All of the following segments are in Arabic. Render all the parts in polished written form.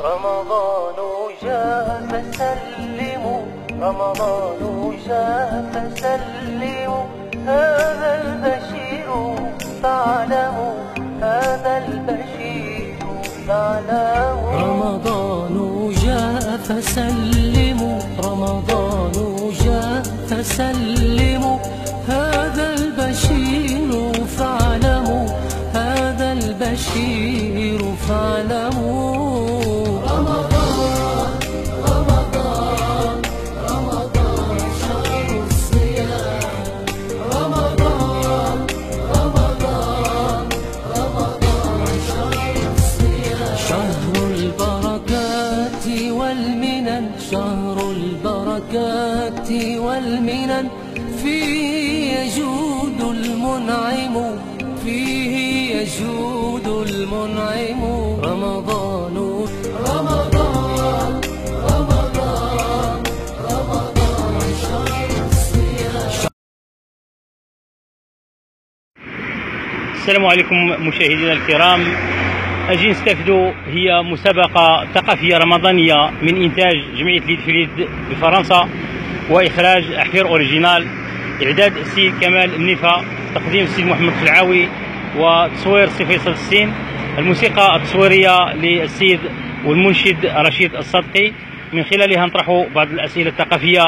رمضان جاء فسلموا، رمضان جاء فسلموا، هذا البشير فاعلموا، هذا البشير فاعلموا. رمضان جاء فسلموا، رمضان جاء فسلموا، هذا البشير فاعلموا، هذا البشير فاعلموا. رمضان رمضان رمضان شهر الصيام، رمضان رمضان رمضان شهر الصيام، شهر البركات والمنن، شهر البركات والمنن، فيه يجود المنعم، فيه يجود المنعم. رمضان رمضان رمضان رمضان شهر الصيام. السلام عليكم مشاهدينا الكرام. أجي نستفدوا هي مسابقة ثقافية رمضانية من إنتاج جمعية اليد في اليد بفرنسا، وإخراج أحفير أوريجينال، إعداد السيد كمال النفا، تقديم السيد محمد الخلعاوي، وتصوير السي فيصل السين، الموسيقى التصويرية للسيد والمنشد رشيد الصدقي. من خلالها نطرح بعض الأسئلة الثقافية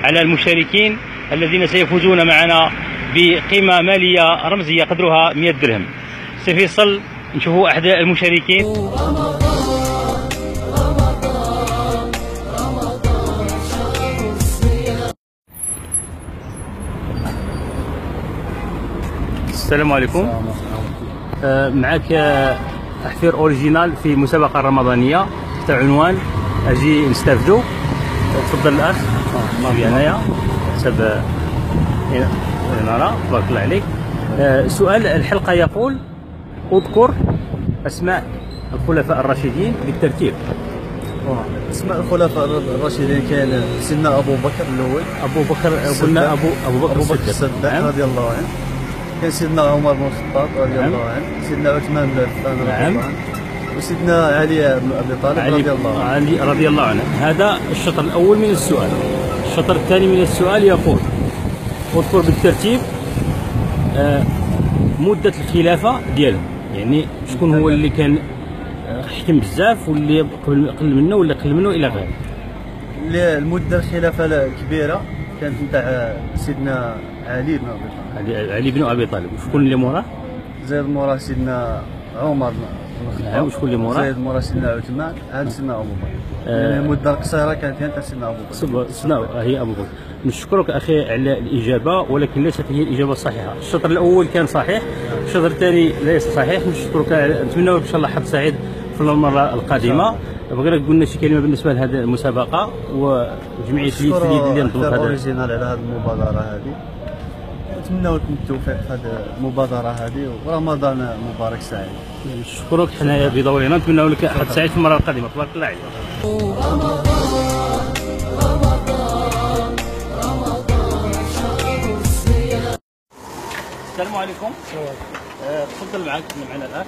على المشاركين الذين سيفوزون معنا بقيمة مالية رمزية قدرها 100 درهم. سي فيصل، نشوفوا أحد المشاركين. السلام عليكم. معك أحفير أوريجينال في مسابقة رمضانية تحت عنوان أجي نستافدو. تفضل الأخ في هنايا حسب نرى. تبارك الله عليك. سؤال الحلقة يقول: اذكر أسماء الخلفاء الراشدين بالترتيب. اسماء الخلفاء الراشدين كان سيدنا أبو بكر الأول، أبو بكر قلنا أبو بكر الصديق رضي الله عنه، كان سيدنا عمر بن الخطاب رضي الله عنه، سيدنا عثمان بن عفان رضي الله عنه، وسيدنا علي بن أبي طالب رضي الله عنه. علي رضي الله عنه. هذا الشطر الأول من السؤال. الشطر الثاني من السؤال يقول: اذكر بالترتيب مدة الخلافة ديالهم، يعني شكون هو اللي كان حكم بزاف واللي قل منه ولا قل منه إلى غيره. المدة الخلافة الكبيرة كانت نتاع سيدنا علي بن أبي طالب. علي بن أبي طالب. وشكون اللي موراه؟ زايد موراه سيدنا عمر بن الخطاب. وشكون اللي موراه؟ زايد موراه سيدنا عثمان، عاد سيدنا أبو بكر. المدة القصيرة كانت هي نتاع سيدنا أبو بكر. هي أبو بكر. نشكرك أخي على الإجابة، ولكن ليست هي الإجابة الصحيحة. الشطر الأول كان صحيح، الشطر الثاني ليس صحيح. نشكرك، نتمنى إن شاء الله حظ سعيد في المرة القادمة. بغينا قلنا شي كلمة بالنسبة لهذه المسابقة وجمعية اليد في اليد اللي نظمت هذا أوريجينال على هذه المبادرة هذه. نتمنوا لكم التوفيق في هذه المبادرة هذه، ورمضان مبارك سعيد. نشكرك حنايا بدورنا، نتمنى لك حظ سعيد في المرة القادمة. تبارك الله عليك. السلام عليكم. تفضل معنا الأخ.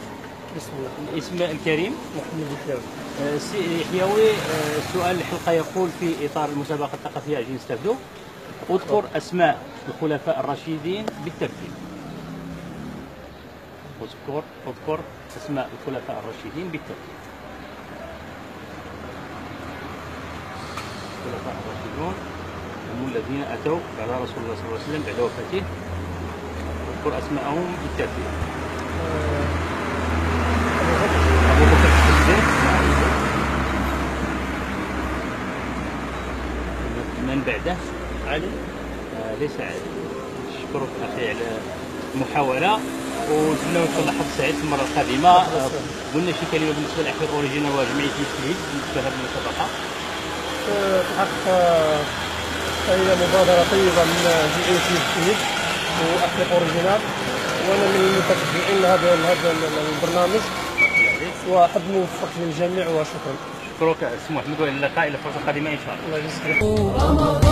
بسم الله. الاسم الكريم محمد الحيوي. سي حيوي. سؤال الحلقة يقول في إطار المسابقة الثقافية أجي نستافدو: اذكر أسماء الخلفاء الراشدين بالترتيب. اذكر أسماء الخلفاء الراشدين بالترتيب. الخلفاء الراشدون هم الذين أتوا بعد رسول الله صلى الله عليه وسلم بعد وفاته. اذكر أسماءهم بالترتيب. أبو بكر الصديق، من بعده علي، ليس علي. نشكرك أخي على المحاولة، ونتمنى إن شاء الله حظ سعيد في المرة القادمة. قلنا شي كلمة بالنسبة لأحفير أوريجينال وجمعية اليد في اليد بالنسبة لهذه المسابقة. في الحق هي مبادرة طيبة من جمعية اليد في اليد وأحفير أوريجينال، وأنا من المتشجعين لهذا البرنامج، وأحب نوفق للجميع وشكرا. شكرك سي محمد، والى اللقاء الى فرصة قادمة إن شاء الله. الله يجزيك. رمضان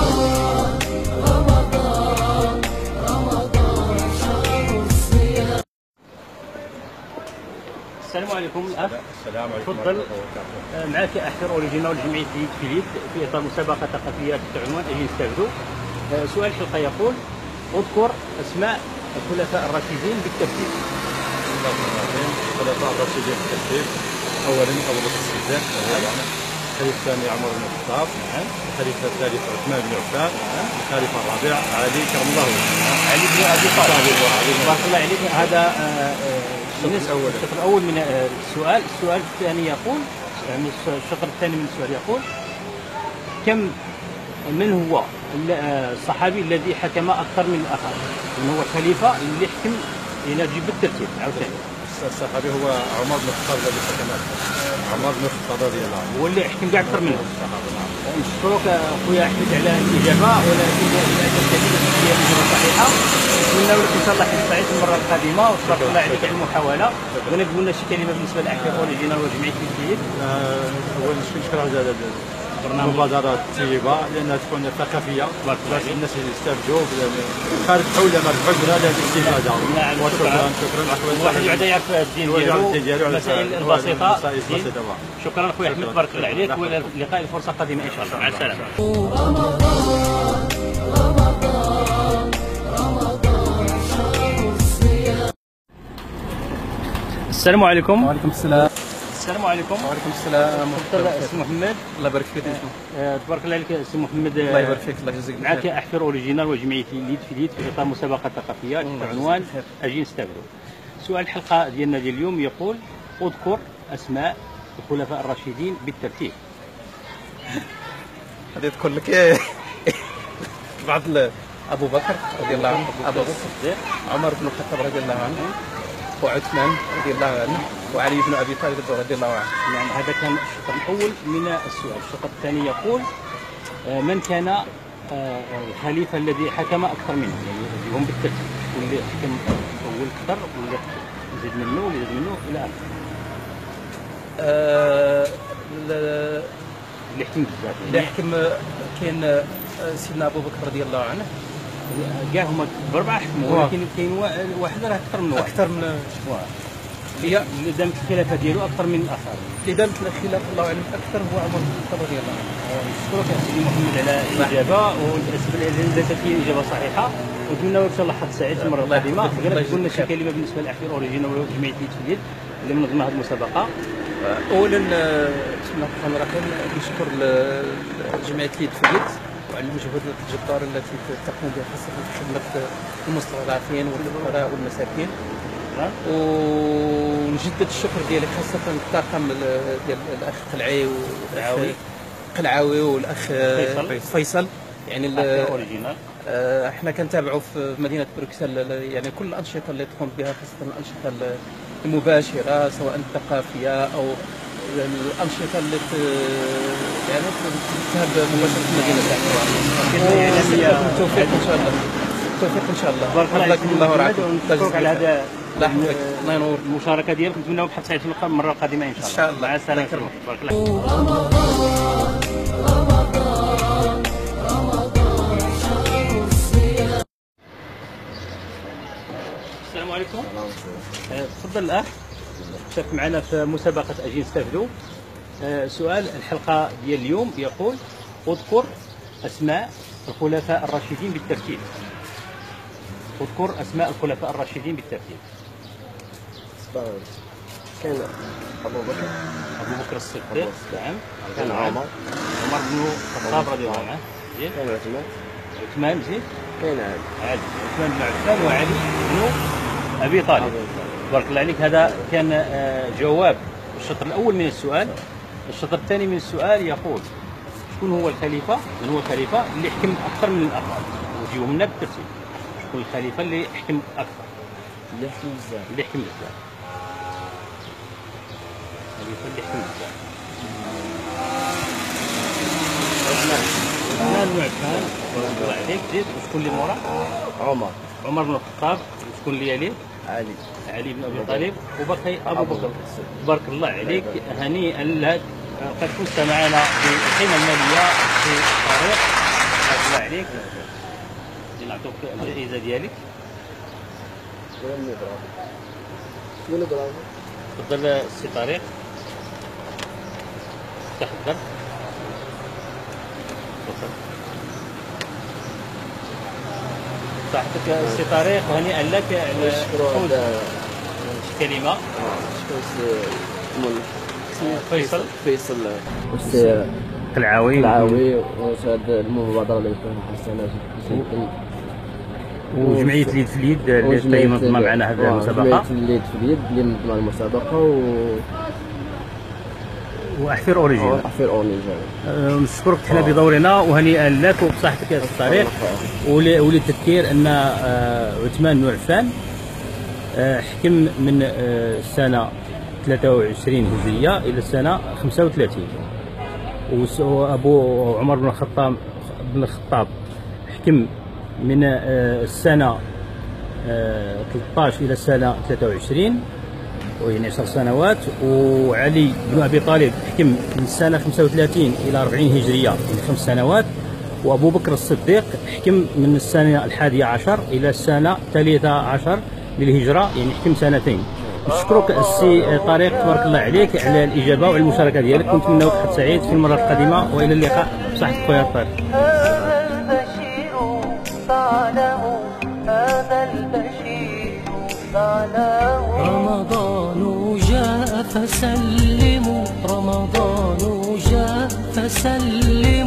رمضان رمضان شهر الصيام. السلام عليكم الاخ. السلام عليكم. تفضل. معك احفر اوريجينال جمعيه ليد فيليب في اطار مسابقه ثقافيه تحت عنوان اجي نستافدوا. سؤال الحلقه يقول: اذكر اسماء الخلفاء الراشدين بالترتيب. الخلفاء الراشدين بالترتيب: اولا ابو بكر الصديق، الخليفه الثاني عمر بن الخطاب، الخليفه الثالث عثمان بن عفان، الخليفه الرابع علي كرم الله وجهه. علي بن ابي طالب. بارك الله عليك. هذا الشطر الاول من السؤال. السؤال الثاني يقول، يعني الشطر الثاني من السؤال يقول: من هو الصحابي الذي حكم اكثر من الاخر؟ من هو الخليفه اللي حكم؟ نجيب بالترتيب عاوتاني. الصحابي هو عمر بن الخطاب الذي حكم عمر بن الخطاب رضي الله عنه. هو اللي حكم كاع اكثر منه. نشكرك اخويا احمد على الاجابه، ولكن الاجابه هي اجابه صحيحه. نتمنى لك ان شاء الله حفظ سعيد المره القادمه، وتبارك الله عليك على المحاوله. ونقول لنا شي كلمه بالنسبه للاحفاد اوريجينال وجمعيه ليد. اولا نشكر على المبادرة الطيبة لأنها تكون ثقافية باش الناس يستافدوا خارج حول ما ربحوا هذه الاستفادة. نعم شكرا. واحد يعود يعرف الدين ديالو، المسائل البسيطة. شكرا خويا احمد، بارك الله عليك، والى اللقاء الفرصة قادمة ان شاء الله. مع السلامة. السلام عليكم. وعليكم السلام. السلام عليكم. وعليكم السلام. تفضل سي محمد. الله يبارك فيك. تبارك الله عليك سي محمد. الله يبارك فيك. الله يجزيك معك الخير. احفر اوريجينال وجمعيه ليد في اطار مسابقه ثقافيه تحت عنوان اجي نستافدوا. سؤال الحلقه ديالنا ديال اليوم يقول: اذكر اسماء الخلفاء الراشدين بالترتيب. غادي تقول لك بعض ابو بكر رضي الله عنه، ابو بكر الصديق، عمر بن الخطاب رضي الله عنه، وعثمان رضي الله عنه، وعلي بن ابي طالب رضي الله عنه. يعني هذا كان الشطر الاول من السؤال. الشطر الثاني يقول: من كان الخليفه الذي حكم اكثر منه؟ يعني هم بالترتيب، واللي حكم اول اكثر، واللي يزيد منه، واللي يزيد منه الى اخره. اللي حكم بزاف. اللي حكم كاين سيدنا ابو بكر رضي الله عنه، كاع هما بربعه حكموا، ولكن كاين واحد راه اكثر من واحد. اكثر من اللي دامت الخلافه ديالو اكثر من الاخر. اللي دامت الخلاف الله اعلم اكثر هو عمر بن الخطاب رضي الله عنه. نشكرك يا سيدي محمد على الاجابه، ونتاسف لان كانت هي اجابه صحيحه، ونتمنى ان شاء الله حظ سعيد المره القادمه. غير قلنا شي كلمه بالنسبه للاحفاد اوريجينال وجمعيه ليد اللي منظمه هذه المسابقه. اولا بسم الله الرحمن الرحيم، نشكر جمعيه ليد فيليب وعلى المجهودات الجباره التي تقوم بها خاصه في خدمه المستضعفين والفقراء والمساكين. ونجدد الشكر ديالي خاصه للطاقم ديال الاخ قلعاوي والاخ فيصل. يعني احنا كنتابعوا في مدينه بروكسل يعني كل الانشطه اللي تقوم بها، خاصه الانشطه المباشره سواء الثقافيه او الانشطه اللي يعني تذهب مباشره في المدينه تاعنا. التوفيق ان شاء الله. التوفيق ان شاء الله. بارك الله ورعاكم. نشكرك على هذا الله ينور المشاركه ديالك. نتمنى بحث سعيد في المره القادمه ان شاء الله. مع السلامه. بارك الله. السلام عليكم. تفضل الاخ، شارك معنا في مسابقه اجي نستافدوا. سؤال الحلقه ديال اليوم يقول: اذكر اسماء الخلفاء الراشدين بالترتيب. اذكر اسماء الخلفاء الراشدين بالترتيب. كاين ابو بكر الصديق، نعم. كان عمر بن الخطاب رضي الله عنه. كان عثمان زين. كاين علي. عثمان بن عفان وعلي بن ابي طالب. بارك الله عليك. هذا كان جواب الشطر الاول من السؤال. الشطر الثاني من السؤال يقول: شكون هو الخليفه؟ من هو الخليفه اللي حكم اكثر من الاخر؟ وجيوهم لنا بالترتيب. شكون الخليفه اللي حكم اكثر؟ اللي حكم بزاف. اللي حكم بزاف. الخليفه اللي حكم بزاف. عثمان بن عفان. بارك الله عليك. زيد. وشكون اللي موراه؟ عمر بن الخطاب. وشكون اللي يليه؟ علي بن ابي طالب. وبقي ابو بكر. بارك الله عليك. هنيئا لك، قد فزت معنا بالقيمه الماليه في الطريق. بارك الله عليك. نعطوك الجائزه ديالك. تفضل السي طارق، تحضر. تفضل صحتك السي طارق، وهنيئا لك على فوز كلمة. فيصل السي قلعاوي واش هاد المبادرة اللي كانت حسنة جدا، وجمعية ليد في اليد اللي منظمة معنا هذه المسابقة، جمعية ليد في اليد اللي منظمة المسابقة وأحفير أوريجينال. نشكرك حنا بدورنا، وهنيئا لك وبصحتك يا سي طارق. وللتذكير أن عثمان نور عفان حكم من السنة 23 هجرية إلى السنة 35، وأبو عمر بن الخطاب حكم من السنة 13 إلى السنة 23، ويعني 10 سنوات. وعلي بن أبي طالب حكم من السنة 35 إلى 40 هجرية، يعني 5 سنوات. وأبو بكر الصديق حكم من السنة 11 إلى السنة 13 للهجرة، يعني حكم 2 سنين. نشكرك السي طارق، تبارك الله عليك على الإجابة وعلى المشاركة ديالك، ونتمنى لك حظ سعيد في المرات القادمة، وإلى اللقاء. بصحتك خويا طارق. هذا البشير فاعلموا، هذا البشير فاعلموا. رمضان جاء فسلموا، رمضان جاء فسلموا.